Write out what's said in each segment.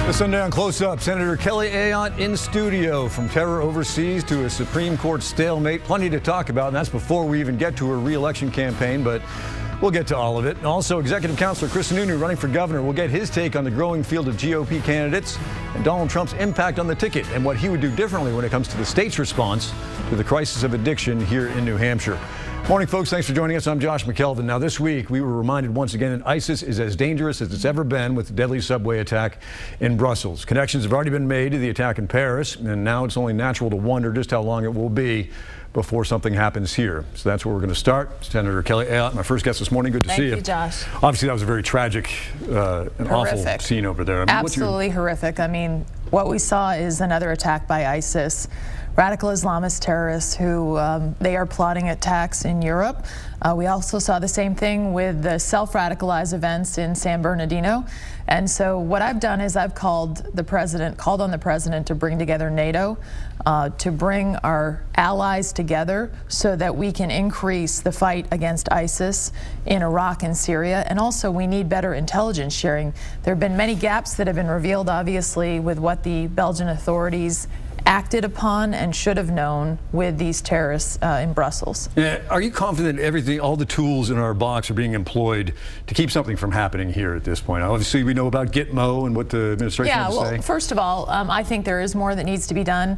This Sunday on Close Up, Senator Kelly Ayotte in studio. From terror overseas to a Supreme Court stalemate, plenty to talk about, and that's before we even get to her re-election campaign, but we'll get to all of it. And also, Executive Counselor Chris Sununu running for governor. We'll get his take on the growing field of GOP candidates and Donald Trump's impact on the ticket and what he would do differently when it comes to the state's response to the crisis of addiction here in New Hampshire. Morning, folks. Thanks for joining us. I'm Josh McKelvin. Now, this week, we were reminded once again that ISIS is as dangerous as it's ever been with the deadly subway attack in Brussels. Connections have already been made to the attack in Paris, and now it's only natural to wonder just how long it will be before something happens here. So that's where we're going to start. Senator Kelly Ayotte, my first guest this morning. Good to see you. Thank you, Josh. Obviously, that was a very tragic and awful scene over there. I mean, absolutely horrific. I mean, what we saw is another attack by ISIS. Radical Islamist terrorists who they are plotting attacks in Europe. We also saw the same thing with the self-radicalized events in San Bernardino. And so what I've done is I've called on the president to bring together NATO, to bring our allies together so that we can increase the fight against ISIS in Iraq and Syria. And also we need better intelligence sharing. There have been many gaps that have been revealed, obviously, with what the Belgian authorities acted upon and should have known with these terrorists in Brussels. Yeah, are you confident everything, all the tools in our box are being employed to keep something from happening here at this point? Obviously, we know about Gitmo and what the administration has to say. Yeah, well, first of all, I think there is more that needs to be done.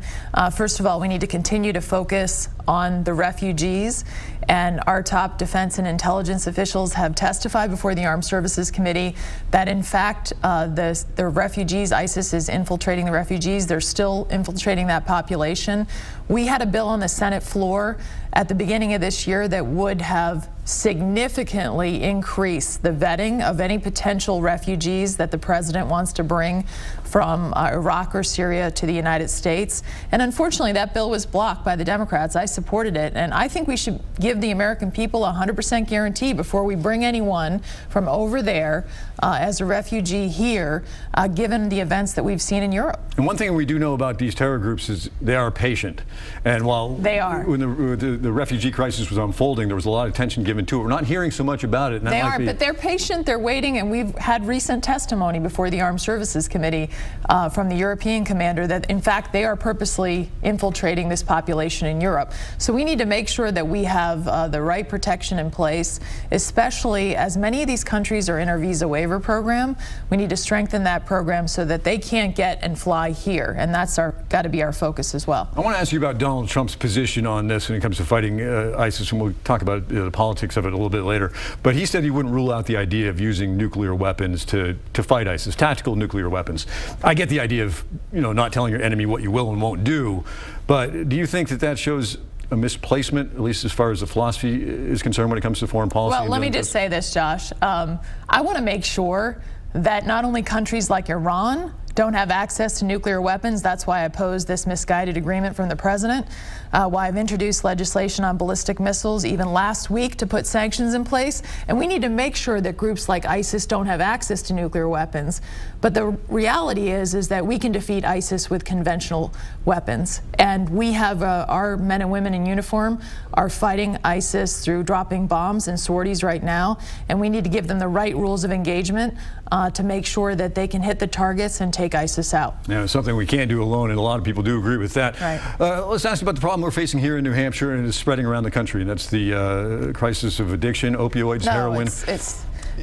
First of all, we need to continue to focus on the refugees, and our top defense and intelligence officials have testified before the Armed Services Committee that, in fact, the refugees, ISIS is infiltrating the refugees. They're still infiltrating that population. We had a bill on the Senate floor at the beginning of this year that would have significantly increased the vetting of any potential refugees that the president wants to bring from Iraq or Syria to the United States. And unfortunately, that bill was blocked by the Democrats. I supported it, and I think we should give the American people a 100% guarantee before we bring anyone from over there as a refugee here, given the events that we've seen in Europe. And one thing we do know about these terror groups is they are patient. And while they are, when the refugee crisis was unfolding, there was a lot of attention given to it. We're not hearing so much about it. And they are, but they're patient, they're waiting, and we've had recent testimony before the Armed Services Committee from the European commander that, in fact, they are purposely infiltrating this population in Europe. So we need to make sure that we have the right protection in place, especially as many of these countries are in our visa waiver program. We need to strengthen that program so that they can't get and fly here, and that's got to be our focus as well. I want to ask you about Donald Trump's position on this when it comes to fighting ISIS, and we'll talk about the politics of it a little bit later. But he said he wouldn't rule out the idea of using nuclear weapons to fight ISIS, tactical nuclear weapons. I get the idea of, you know, not telling your enemy what you will and won't do, but do you think that that shows a misplacement, at least as far as the philosophy is concerned when it comes to foreign policy? Well, let me just say this, Josh. I want to make sure that not only countries like Iran don't have access to nuclear weapons. That's why I opposed this misguided agreement from the president, why I've introduced legislation on ballistic missiles even last week to put sanctions in place. And we need to make sure that groups like ISIS don't have access to nuclear weapons. But the reality is that we can defeat ISIS with conventional weapons. And we have our men and women in uniform are fighting ISIS through dropping bombs and sorties right now. And we need to give them the right rules of engagement to make sure that they can hit the targets and take ISIS out. Yeah, something we can't do alone, and a lot of people do agree with that. Right. Let's ask about the problem we're facing here in New Hampshire, and it's spreading around the country, and that's the crisis of addiction, opioids, heroin.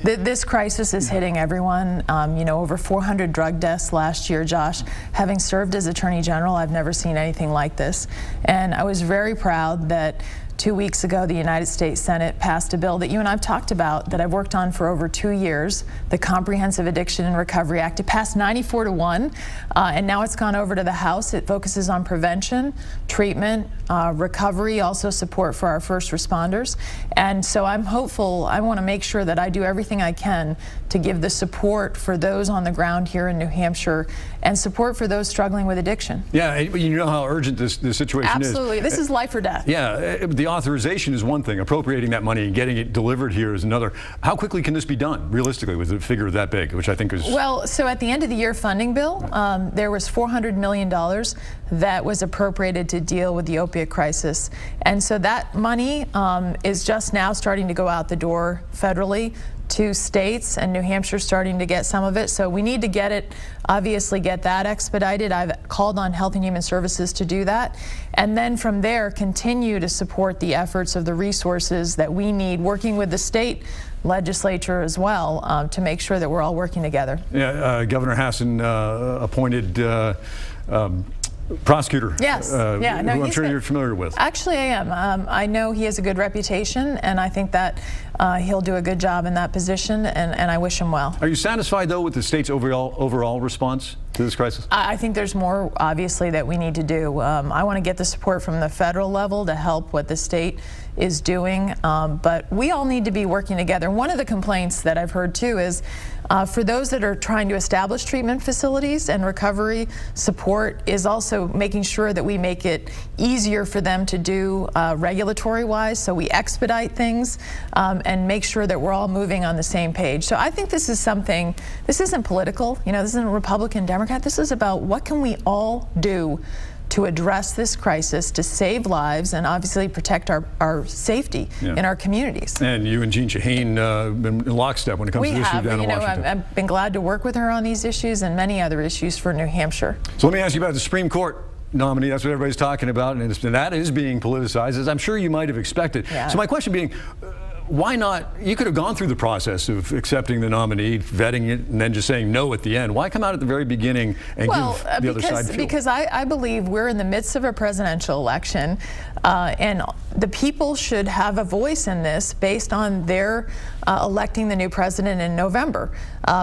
This crisis is hitting everyone. You know, over 400 drug deaths last year, Josh. Having served as Attorney General, I've never seen anything like this. And I was very proud that 2 weeks ago, the United States Senate passed a bill that you and I've talked about, that I've worked on for over 2 years, the Comprehensive Addiction and Recovery Act. It passed 94-1, and now it's gone over to the House. It focuses on prevention, treatment, recovery, also support for our first responders. And so I'm hopeful. I want to make sure that I do everything I can to give the support for those on the ground here in New Hampshire and support for those struggling with addiction. Yeah, you know how urgent this situation is. Absolutely. This is life or death. Yeah, the authorization is one thing. Appropriating that money and getting it delivered here is another. How quickly can this be done, realistically, with a figure that big, which I think is... Well, so at the end of the year funding bill, there was $400 million that was appropriated to deal with the opiate crisis. And so that money is just now starting to go out the door federally to states, and New Hampshire's starting to get some of it. So we need to get it, obviously get that expedited. I've called on Health and Human Services to do that. And then from there, continue to support the efforts of the resources that we need, working with the state legislature as well, to make sure that we're all working together. Yeah, Governor Hassan appointed prosecutor. Yes. Yeah. No, who I'm sure you're familiar with. Actually, I am. I know he has a good reputation, and I think that he'll do a good job in that position, and I wish him well. Are you satisfied, though, with the state's overall response to this crisis? I think there's more, obviously, that we need to do. I want to get the support from the federal level to help what the state is doing, but we all need to be working together. One of the complaints that I've heard, too, is for those that are trying to establish treatment facilities and recovery support is also making sure that we make it easier for them to do regulatory-wise, so we expedite things and make sure that we're all moving on the same page. So I think this is something, this isn't political, you know, this isn't Republican, Democrat, this is about what can we all do to address this crisis, to save lives, and obviously protect our safety in our communities. And you and Jeanne Shaheen been in lockstep when it comes to this issue down in Washington. I've been glad to work with her on these issues and many other issues for New Hampshire. So let me ask you about the Supreme Court nominee. That's what everybody's talking about, and that is being politicized, as I'm sure you might have expected. Yeah. So my question being, why not? You could have gone through the process of accepting the nominee, vetting it, and then just saying no at the end. Why come out at the very beginning and give the other side fuel? Because I believe we're in the midst of a presidential election, and the people should have a voice in this based on their electing the new president in November.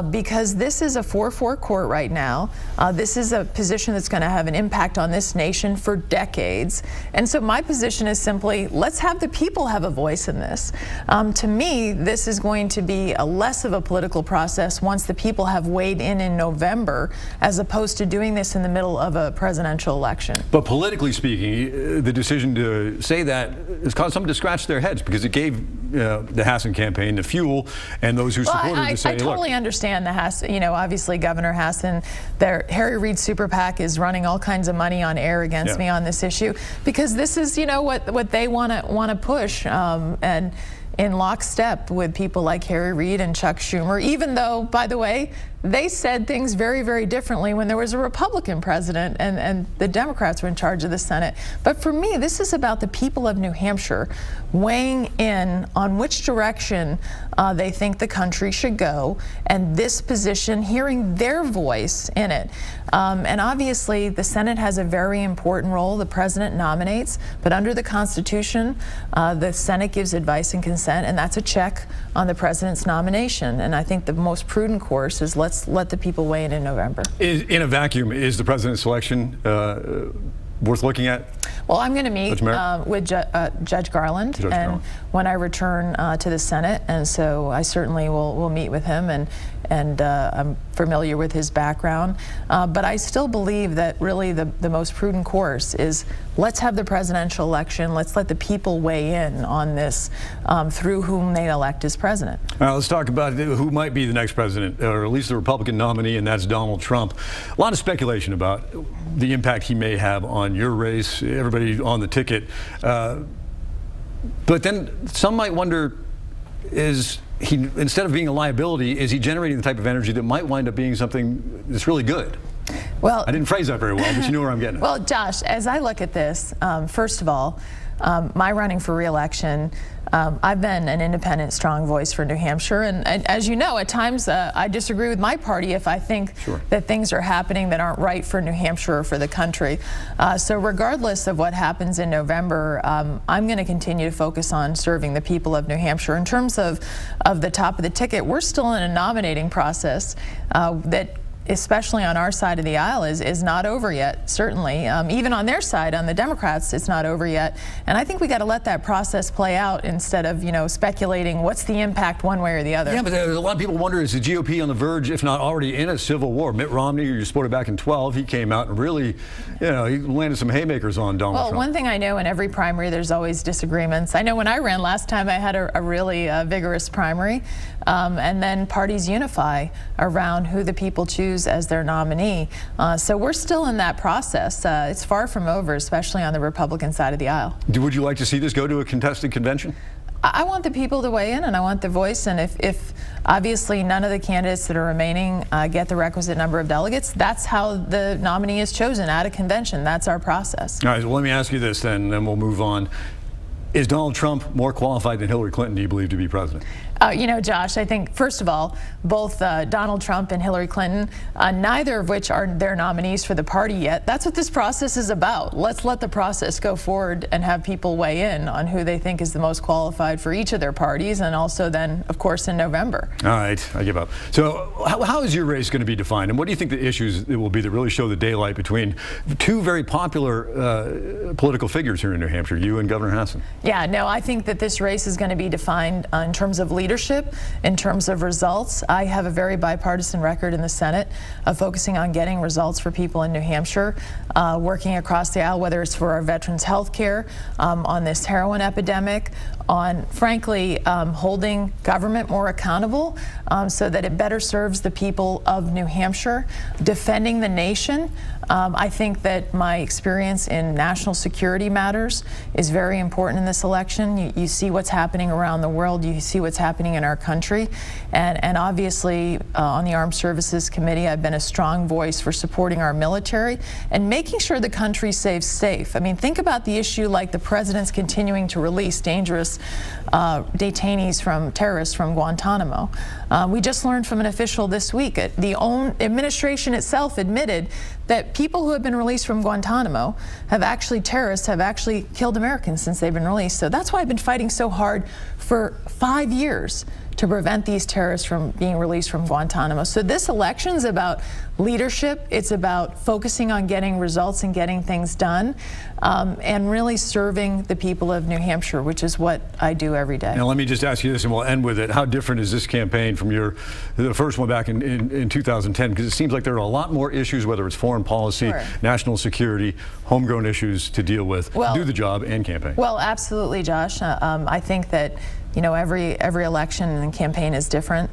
Because this is a 4-4 court right now. This is a position that's going to have an impact on this nation for decades. And so my position is simply, let's have the people have a voice in this. To me, this is going to be less of a political process once the people have weighed in November, as opposed to doing this in the middle of a presidential election. But politically speaking, the decision to say that has caused some to scratch their heads, because it gave the Hassan campaign the fuel, and those who supported her to say, I totally understand the Hassan, you know, obviously Governor Hassan, Harry Reid Super PAC is running all kinds of money on air against me on this issue, because this is, you know, what they want to push, and in lockstep with people like Harry Reid and Chuck Schumer, even though, by the way, they said things very, very differently when there was a Republican president and the Democrats were in charge of the Senate. But for me, this is about the people of New Hampshire weighing in on which direction they think the country should go, and this position, hearing their voice in it. And obviously, the Senate has a very important role. The president nominates, but under the Constitution, the Senate gives advice and consent, and that's a check on the president's nomination. And I think the most prudent course is let's let the people weigh in November. In a vacuum, is the president's selection worth looking at? Well, I'm going to meet with Judge Garland, when I return to the Senate, and so I certainly will meet with him, and I'm familiar with his background. But I still believe that really the most prudent course is let's have the presidential election, let's let the people weigh in on this through whom they elect as president. All right, let's talk about who might be the next president, or at least the Republican nominee, and that's Donald Trump. A lot of speculation about the impact he may have on your race, everybody on the ticket. But then some might wonder, is he, instead of being a liability, is he generating the type of energy that might wind up being something that's really good? Well, I didn't phrase that very well, but you know where I'm getting at. Well, Josh, as I look at this, first of all, my running for re-election, I've been an independent, strong voice for New Hampshire, and as you know, at times I disagree with my party if I think that things are happening that aren't right for New Hampshire or for the country. So regardless of what happens in November, I'm going to continue to focus on serving the people of New Hampshire. In terms of the top of the ticket, we're still in a nominating process that, especially on our side of the aisle, is not over yet, certainly. Even on their side, on the Democrats, it's not over yet. And I think we got to let that process play out instead of, you know, speculating what's the impact one way or the other. Yeah, but a lot of people wonder, is the GOP on the verge, if not already in a civil war? Mitt Romney, who you supported back in 12, he came out and really, you know, he landed some haymakers on Donald Trump. Well, one thing I know, in every primary, there's always disagreements. I know when I ran last time, I had a really vigorous primary. And then parties unify around who the people choose as their nominee. So we're still in that process. It's far from over, especially on the Republican side of the aisle. Would you like to see this go to a contested convention? I want the people to weigh in, and I want the voice. And if obviously none of the candidates that are remaining get the requisite number of delegates, that's how the nominee is chosen at a convention. That's our process. All right, well, let me ask you this then, and then we'll move on. Is Donald Trump more qualified than Hillary Clinton, do you believe, to be president? You know, Josh, I think, first of all, both Donald Trump and Hillary Clinton, neither of which are their nominees for the party yet. That's what this process is about. Let's let the process go forward and have people weigh in on who they think is the most qualified for each of their parties, and also then, of course, in November. All right, I give up. So how is your race going to be defined, and what do you think the issues it will be that really show the daylight between two very popular political figures here in New Hampshire, you and Governor Hassan? Yeah, no, I think that this race is going to be defined in terms of leadership, in terms of results. I have a very bipartisan record in the Senate of focusing on getting results for people in New Hampshire, working across the aisle, whether it's for our veterans' health care, on this heroin epidemic, on, frankly, holding government more accountable so that it better serves the people of New Hampshire, defending the nation. I think that my experience in national security matters is very important in this election. You see what's happening around the world. You see what's happening in our country. And obviously, on the Armed Services Committee, I've been a strong voice for supporting our military and making sure the country stays safe. I mean, think about the issue like the president's continuing to release dangerous detainees from terrorists from Guantanamo. We just learned from an official this week, the own administration itself admitted that people who have been released from Guantanamo terrorists have actually killed Americans since they've been released. So that's why I've been fighting so hard for 5 years to prevent these terrorists from being released from Guantanamo. So this election is about leadership. It's about focusing on getting results and getting things done, and really serving the people of New Hampshire, which is what I do every day. Now, let me just ask you this, and we'll end with it. How different is this campaign from the first one back in 2010? Because it seems like there are a lot more issues, whether it's foreign policy, Sure. national security, homegrown issues to deal with, do the job and campaign. Well, absolutely, Josh. I think that, you know, every election and campaign is different.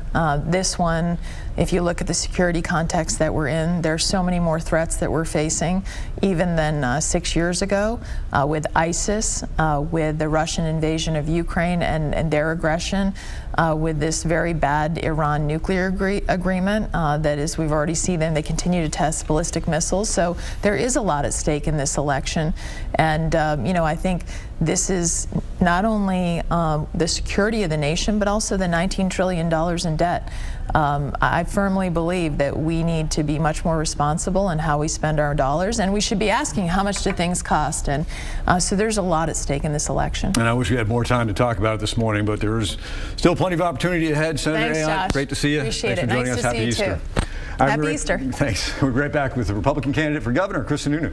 This one, if you look at the security context that we're in, there's so many more threats that we're facing even than 6 years ago, with ISIS, with the Russian invasion of Ukraine and their aggression, with this very bad Iran nuclear agreement that is, we've already seen them, they continue to test ballistic missiles. So there is a lot at stake in this election. And, you know, I think this is not only the security of the nation, but also the $19 trillion in debt. I firmly believe that we need to be much more responsible in how we spend our dollars, and we should be asking how much do things cost. And so there's a lot at stake in this election. And I wish we had more time to talk about it this morning, but there's still plenty of opportunity ahead. Senator Thanks, Ayotte, Josh. great to see you. Appreciate Thanks it. for joining Nice us. to Happy see you Easter. too. Happy Easter. Thanks. We're right back with the Republican candidate for governor, Chris Sununu.